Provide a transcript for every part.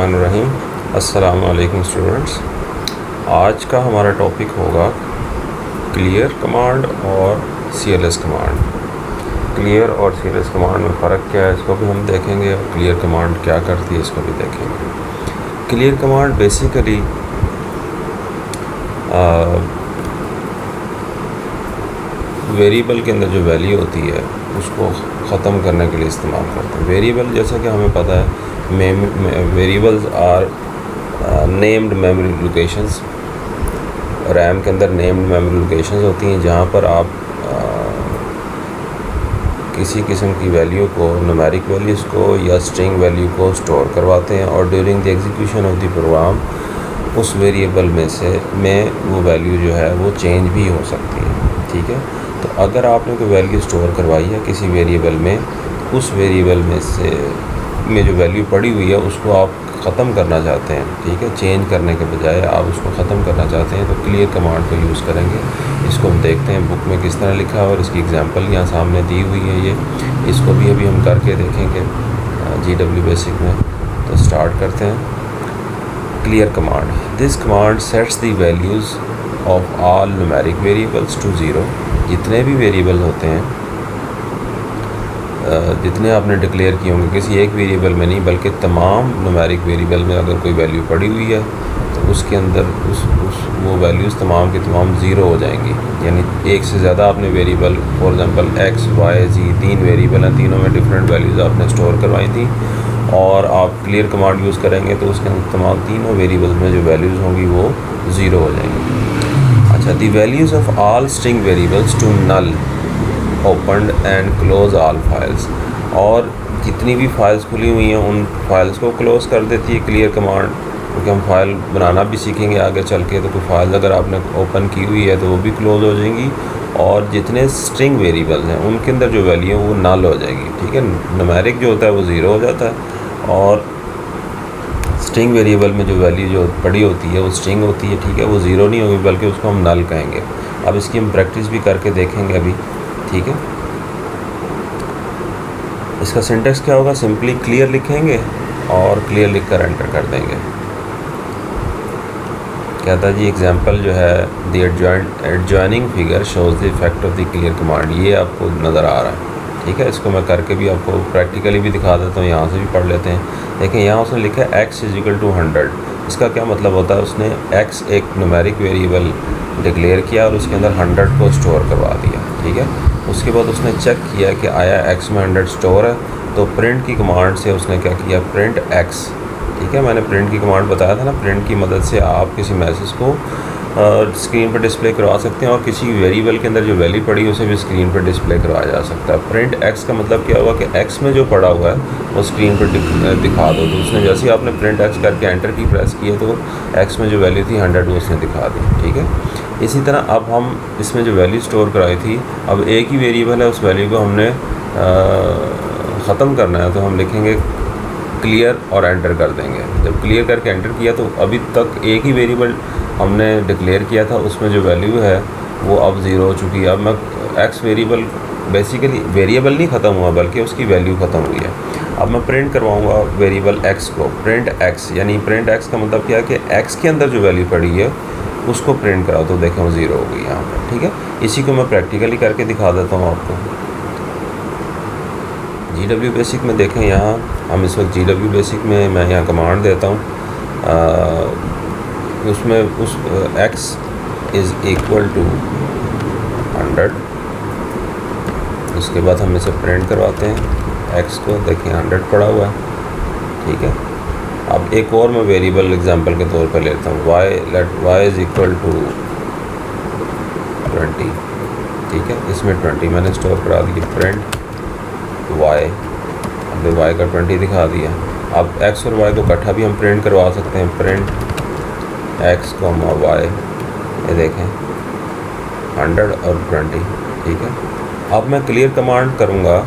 बिस्मिल्लाहिर्रहमानिर्रहीम। अस्सलाम वालेकुम स्टूडेंट्स। आज का हमारा टॉपिक होगा क्लियर कमांड और CLS कमांड। क्लियर और CLS कमांड में फ़र्क क्या है इसको भी हम देखेंगे, और क्लियर कमांड क्या करती है इसको भी देखेंगे। क्लियर कमांड बेसिकली वेरिएबल के अंदर जो वैल्यू होती है उसको ख़त्म करने के लिए इस्तेमाल करते हैं। वेरिएबल जैसा कि हमें पता है variables are named memory locations. RAM के अंदर नेम्ड मेमोरी लोकेशंस होती हैं जहाँ पर आप किसी किस्म की वैल्यू को, न्यूमेरिक वैल्यूज़ को या स्ट्रिंग वैल्यू को स्टोर करवाते हैं, और during the execution of the program उस वेरिएबल में वो वैल्यू जो है वो चेंज भी हो सकती है। ठीक है, तो अगर आपने कोई वैल्यू स्टोर करवाई है किसी वेरिएबल में, उस वेरिएबल में जो वैल्यू पड़ी हुई है उसको आप ख़त्म करना चाहते हैं, ठीक है, चेंज करने के बजाय आप उसको ख़त्म करना चाहते हैं, तो क्लियर कमांड को यूज़ करेंगे। इसको हम देखते हैं बुक में किस तरह लिखा है, और इसकी एग्जांपल यहाँ सामने दी हुई है। इसको भी अभी हम करके देखेंगे GW बेसिक में। तो स्टार्ट करते हैं। Clear command, this command sets the values of all numeric variables to 0। जितने भी वेरिएबल होते हैं, जितने आपने डिक्लेयर किए होंगे, किसी एक वेरिएबल में नहीं बल्कि तमाम न्यूमेरिक वेरिएबल में अगर कोई वैल्यू पड़ी हुई है तो उसके अंदर वो वैल्यूज़ तमाम की तमाम 0 हो जाएंगी। यानी एक से ज़्यादा आपने variable, for example x, y, z 3 variable हैं, तीनों में डिफरेंट वैल्यूज़ आपने स्टोर करवाई थी, और आप क्लियर कमांड यूज़ करेंगे तो उसके अंदर तमाम तीनों वेरिएबल्स में जो वैल्यूज़ होंगी वो 0 हो जाएंगी। अच्छा, the values of all string variables to null opened and close all files. और जितनी भी फाइल्स खुली हुई हैं उन फाइल्स को क्लोज़ कर देती है क्लियर कमांड, क्योंकि हम फाइल बनाना भी सीखेंगे आगे चल के। तो कोई फाइल अगर आपने ओपन की हुई है तो वो भी क्लोज़ हो जाएंगी, और जितने स्ट्रिंग वेरिएबल्स हैं उनके अंदर जो वैल्यू है वो नल हो जाएगी। ठीक है, न्यूमेरिक जो होता है वो 0 हो जाता है, और स्ट्रिंग वेरिएबल में जो वैल्यू जो पड़ी होती है वो स्ट्रिंग होती है। ठीक है, वो 0 नहीं होगी बल्कि उसको हम नल कहेंगे। अब इसकी हम प्रैक्टिस भी करके देखेंगे अभी। ठीक है, इसका सिंटेक्स क्या होगा, सिंपली क्लियर लिखेंगे और क्लियर लिख कर एंटर कर देंगे। कहता है जी एग्जांपल जो है, the adjoining figure shows the effect of the clear command. ये आपको नज़र आ रहा है। ठीक है, इसको मैं करके भी आपको प्रैक्टिकली भी दिखा देता हूँ, यहाँ से भी पढ़ लेते हैं। देखें यहाँ उसने लिखा है x = 100। इसका क्या मतलब होता है, उसने x एक न्यूमेरिक वेरिएबल डिक्लेयर किया और उसके अंदर 100 को स्टोर करवा दिया। ठीक है, उसके बाद उसने चेक किया कि आया x में 100 स्टोर है, तो प्रिंट की कमांड से उसने क्या किया, प्रिंट x। ठीक है, मैंने प्रिंट की कमांड बताया था ना, प्रिंट की मदद से आप किसी मैसेज को स्क्रीन पर डिस्प्ले करवा सकते हैं, और किसी वेरिएबल के अंदर जो वैल्यू पड़ी है उसे भी स्क्रीन पर डिस्प्ले करवाया जा सकता है। प्रिंट x का मतलब क्या हुआ कि x में जो पड़ा हुआ है वो स्क्रीन पर दिखा दो। तो उसने जैसे ही आपने प्रिंट x करके एंटर की प्रेस किए तो x में जो वैल्यू थी 100 वो उसने दिखा दी। ठीक है, इसी तरह अब हम इसमें जो वैल्यू स्टोर कराई थी, अब एक ही वेरिएबल है, उस वैल्यू को हमने ख़त्म करना है, तो हम लिखेंगे क्लियर और एंटर कर देंगे। जब क्लियर करके एंटर किया तो अभी तक एक ही वेरिएबल हमने डिक्लेयर किया था, उसमें जो वैल्यू है वो अब 0 हो चुकी है। अब मैं x वेरिएबल, बेसिकली वेरिएबल नहीं ख़त्म हुआ बल्कि उसकी वैल्यू ख़त्म हुई है। अब मैं प्रिंट करवाऊंगा वेरिएबल x को, प्रिंट x। यानी प्रिंट x का मतलब क्या है कि x के अंदर जो वैल्यू पड़ी है उसको प्रिंट कराओ, तो देखें वो 0 हो गई यहाँ पर। ठीक है, इसी को मैं प्रैक्टिकली करके दिखा देता हूँ आपको। GW बेसिक में देखें, यहाँ हम इस वक्त GW बेसिक में मैं यहाँ कमांड देता हूँ, उसमें उस x = 100। उसके बाद हम इसे प्रिंट करवाते हैं x को, देखें 100 पड़ा हुआ है। ठीक है, अब एक और मैं वेरिएबल एग्जांपल के तौर पर लेता हूँ, y = 20। ठीक है, इसमें 20 मैंने स्टोर करा दिया, प्रिंट y। हमने y का 20 दिखा दिया। अब x और y को इकट्ठा भी हम प्रिंट करवा सकते हैं, प्रिंट x, y। ये देखें 100 और 20। ठीक है, अब मैं क्लियर कमांड करूँगा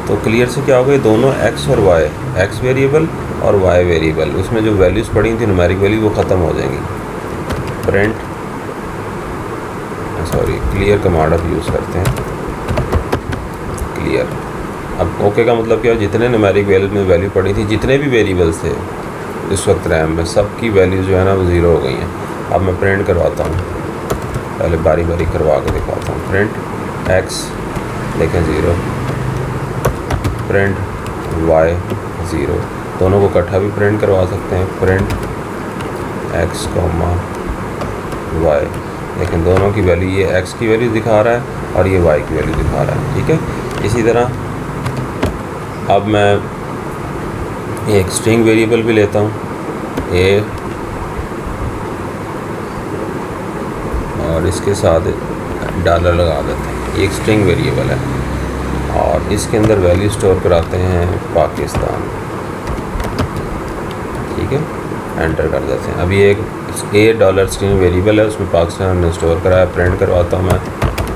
तो क्लियर से क्या होगा, ये दोनों x और y, x वेरिएबल और y वेरिएबल, उसमें जो वैल्यूज़ पड़ी थी न्यूमेरिक वैल्यू वो ख़त्म हो जाएंगी। प्रिंट क्लियर कमांड अब यूज़ करते हैं, क्लियर। अब ओके का मतलब क्या है, जितने न्यूमेरिक वैल्यू में वैल्यू पड़ी थी, जितने भी वेरिएबल्स थे इस वक्त रैम में सब की वैल्यू जो है ना वो ज़ीरो हो गई हैं। अब मैं प्रिंट करवाता हूँ, पहले बारी बारी करवा के दिखाता हूँ। प्रिंट एक्स देखें ज़ीरो, प्रिंट वाई ज़ीरो, दोनों को इकट्ठा भी प्रिंट करवा सकते हैं। प्रिंट एक्स कॉमा वाई, लेकिन दोनों की वैल्यू, ये एक्स की वैल्यू दिखा रहा है और ये वाई की वैल्यू दिखा रहा है। ठीक है, इसी तरह अब मैं एक स्ट्रिंग वेरिएबल भी लेता हूँ ए, और इसके साथ डॉलर लगा देते हैं। ये एक स्ट्रिंग वेरिएबल है और इसके अंदर वैल्यू स्टोर कराते हैं पाकिस्तान। ठीक है, एंटर कर देते हैं। अभी एक ए डॉलर स्ट्रिंग वेरिएबल है, उसमें पाकिस्तान ने स्टोर कराया। प्रिंट करवाता हूँ मैं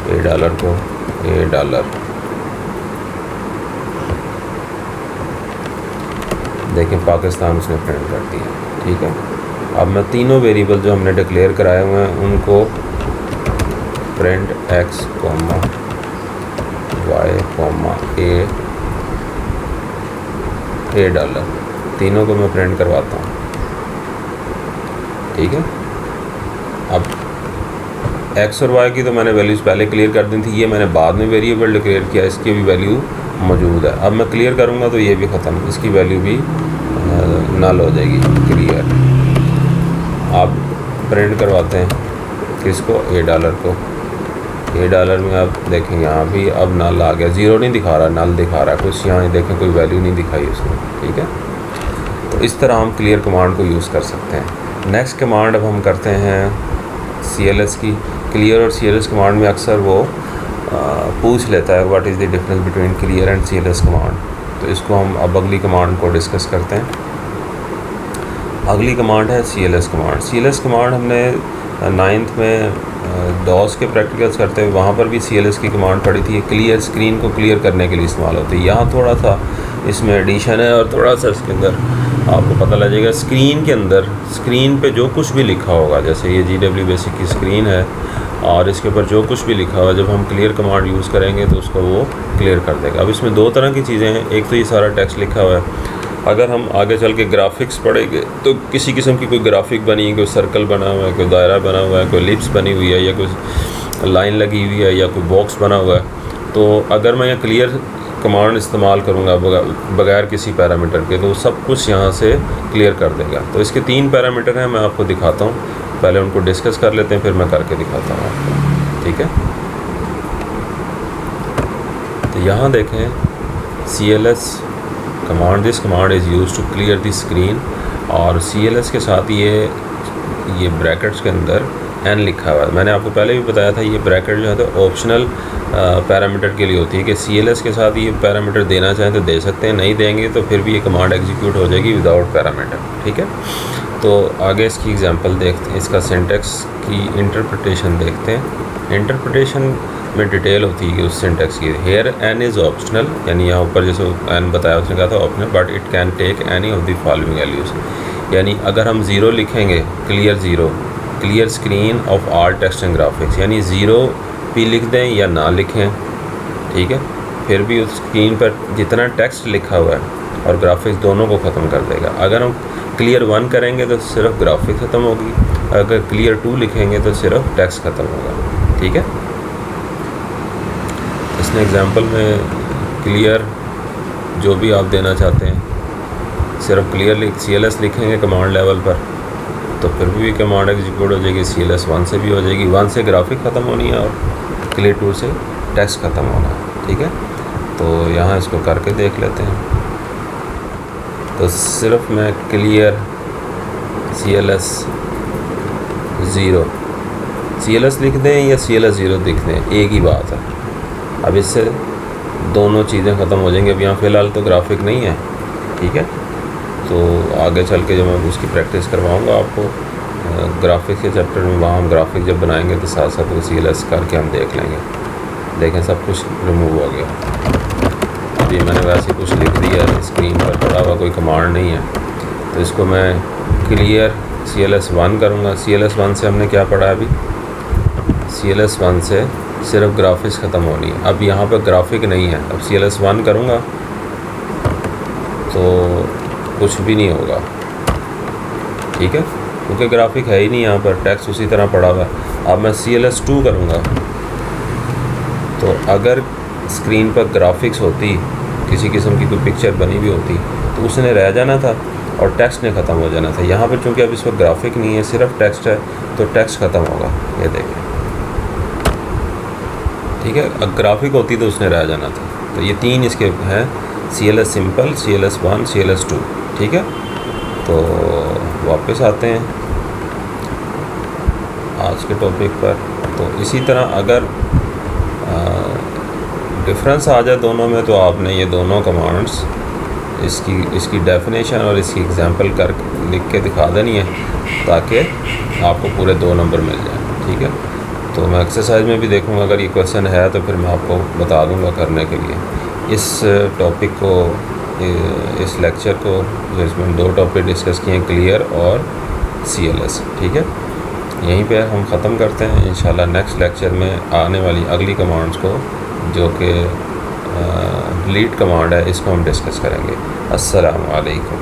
ए डॉलर को, ए डॉलर, देखें पाकिस्तान उसने प्रिंट कर दिया। ठीक है, अब मैं तीनों वेरिएबल जो हमने डिक्लेयर कराए हुए हैं उनको print x comma y comma a dollar, तीनों को मैं प्रिंट करवाता हूँ। ठीक है, अब एक्स और वाई की तो मैंने वैल्यूज़ पहले क्लियर कर दी थी, ये मैंने बाद में वेरिएबल डिक्लेयर किया, इसकी भी वैल्यू मौजूद है। अब मैं क्लियर करूँगा तो ये भी ख़त्म, इसकी वैल्यू भी नल हो जाएगी, क्लियर। आप प्रिंट करवाते हैं किसको, ए डॉलर को। ए डॉलर में आप देखें यहाँ भी अब नल आ गया, ज़ीरो नहीं दिखा रहा, नल दिखा रहा है कुछ, यहाँ देखें कोई वैल्यू नहीं दिखाई उसने। ठीक है, तो इस तरह हम क्लियर कमांड को यूज़ कर सकते हैं। नेक्स्ट कमांड अब हम करते हैं CLS की। क्लियर और CLS कमांड में अक्सर वो पूछ लेता है what is the difference between clear and CLS command, तो इसको हम अब अगली कमांड को डिस्कस करते हैं। अगली कमांड है CLS कमांड। CLS कमांड हमने 9th में डॉस के प्रैक्टिकल्स करते हुए वहाँ पर भी CLS की कमांड पढ़ी थी। क्लियर स्क्रीन को क्लियर करने के लिए इस्तेमाल होती है। यहाँ थोड़ा सा इसमें एडिशन है और थोड़ा सा इसके अंदर आपको पता लग जाएगा। स्क्रीन के अंदर, स्क्रीन पे जो कुछ भी लिखा होगा, जैसे ये GW बेसिक की स्क्रीन है और इसके ऊपर जो कुछ भी लिखा हुआ, जब हम क्लियर कमांड यूज़ करेंगे तो उसको वो क्लियर कर देगा। अब इसमें दो तरह की चीज़ें हैं, एक तो ये सारा टेक्स्ट लिखा हुआ है। अगर हम आगे चल के ग्राफिक्स पढ़ेंगे तो किसी किस्म की कोई ग्राफिक बनी है, कोई सर्कल बना हुआ है, कोई दायरा बना हुआ है, कोई लिप्स बनी हुई है, या कोई लाइन लगी हुई है, या कोई बॉक्स बना हुआ है, तो अगर मैं यहाँ क्लियर कमांड इस्तेमाल करूँगा बगैर किसी पैरामीटर के, तो सब कुछ यहाँ से क्लियर कर देगा। तो इसके 3 पैरामीटर हैं, मैं आपको दिखाता हूँ। पहले उनको डिस्कस कर लेते हैं, फिर मैं करके दिखाता हूँ आपको। ठीक है, तो यहाँ देखें CLS command, this command is use to clear the screen, और CLS के साथ ये ब्रैकेट्स के अंदर n लिखा हुआ है। मैंने आपको पहले भी बताया था ये ब्रैकेट जो है तो ऑप्शनल पैरामीटर के लिए होती है कि CLS के साथ ये पैरामीटर देना चाहें तो दे सकते हैं, नहीं देंगे तो फिर भी ये कमांड एग्जीक्यूट हो जाएगी विदाउट पैरामीटर। ठीक है, तो आगे इसकी एग्जांपल देखते हैं, इसका सिंटेक्स की इंटरप्रिटेशन देखते हैं। इंटरप्रिटेशन में डिटेल होती है उस सिंटेक्स की। हेयर n इज़ ऑप्शनल, यानी यहाँ ऊपर जैसे n बताया उसने कहा था optional, but it can take any of the following values. यानी अगर हम 0 लिखेंगे, clear 0, clear screen of all text and graphics, यानी 0 भी लिख दें या ना लिखें, ठीक है, फिर भी उस स्क्रीन पर जितना टेक्स्ट लिखा हुआ है और ग्राफिक्स दोनों को ख़त्म कर देगा। अगर हम क्लियर 1 करेंगे तो सिर्फ ग्राफिक्स ख़त्म होगी, अगर क्लियर 2 लिखेंगे तो सिर्फ टेक्स्ट ख़त्म होगा। ठीक है, इसने एग्जांपल में क्लियर जो भी आप देना चाहते हैं, सिर्फ क्लियर CLS लिखेंगे कमांड लेवल पर तो फिर भी कमांड एग्जीक्यूट हो जाएगी। CLS 1 से भी हो जाएगी, 1 से ग्राफिक ख़त्म होनी है और क्लियर 2 से टेक्स्ट ख़त्म होना है। ठीक है, तो यहाँ इसको करके देख लेते हैं। तो सिर्फ मैं क्लियर CLS 0 CLS लिख दें या CLS 0 लिख दें, एक ही बात है। अब इससे दोनों चीज़ें ख़त्म हो जाएंगी। अब यहाँ फ़िलहाल तो ग्राफिक नहीं है, ठीक है, तो आगे चल के जब मैं उसकी प्रैक्टिस करवाऊँगा आपको ग्राफिक्स के चैप्टर में, वहाँ हम ग्राफिक जब बनाएंगे तो साथ साथ वो CLS करके हम देख लेंगे। देखें सब कुछ रिमूव हो गया। अभी मैंने वैसे कुछ लिख दिया स्क्रीन पर, पड़ा हुआ कोई कमांड नहीं है, तो इसको मैं क्लियर CLS 1 करूँगा। CLS 1 से हमने क्या पढ़ा अभी, CLS 1 से सिर्फ ग्राफिक्स ख़त्म होनी है। अब यहाँ पर ग्राफिक नहीं है, अब CLS 1 करूँगा तो कुछ भी नहीं होगा, ठीक है, क्योंकि ग्राफिक है ही नहीं यहाँ पर, टेक्स्ट उसी तरह पड़ा हुआ है। अब मैं CLS2 करूँगा तो अगर स्क्रीन पर ग्राफिक्स होती, किसी किस्म की कोई पिक्चर बनी हुई होती, तो उसने रह जाना था और टेक्स्ट ने ख़त्म हो जाना था। यहाँ पर चूँकि अब इस वक्त ग्राफिक नहीं है, सिर्फ टेक्स्ट है, तो टेक्स्ट ख़त्म होगा। ये देखें, ठीक है, अब ग्राफिक होती तो उसने रह जाना था। तो ये 3 इसके हैं, CLS सिंपल, CLS1, CLS2। ठीक है, तो वापस आते हैं आज के टॉपिक पर। तो इसी तरह अगर डिफरेंस आ जाए दोनों में, तो आपने ये दोनों कमांड्स, इसकी डेफिनेशन और इसकी एग्जांपल कर लिख के दिखा देनी है, ताकि आपको पूरे 2 नंबर मिल जाए। ठीक है, तो मैं एक्सरसाइज में भी देखूंगा, अगर ये क्वेश्चन है तो फिर मैं आपको बता दूंगा करने के लिए। इस टॉपिक को, इस लेक्चर को, इसमें 2 टॉपिक डिस्कस किए, क्लियर और CLS। ठीक है, यहीं पे हम ख़त्म करते हैं। इंशाल्लाह नेक्स्ट लेक्चर में आने वाली अगली कमांड्स को, जो कि डिलीट कमांड है, इसको हम डिस्कस करेंगे। अस्सलामु अलैकुम।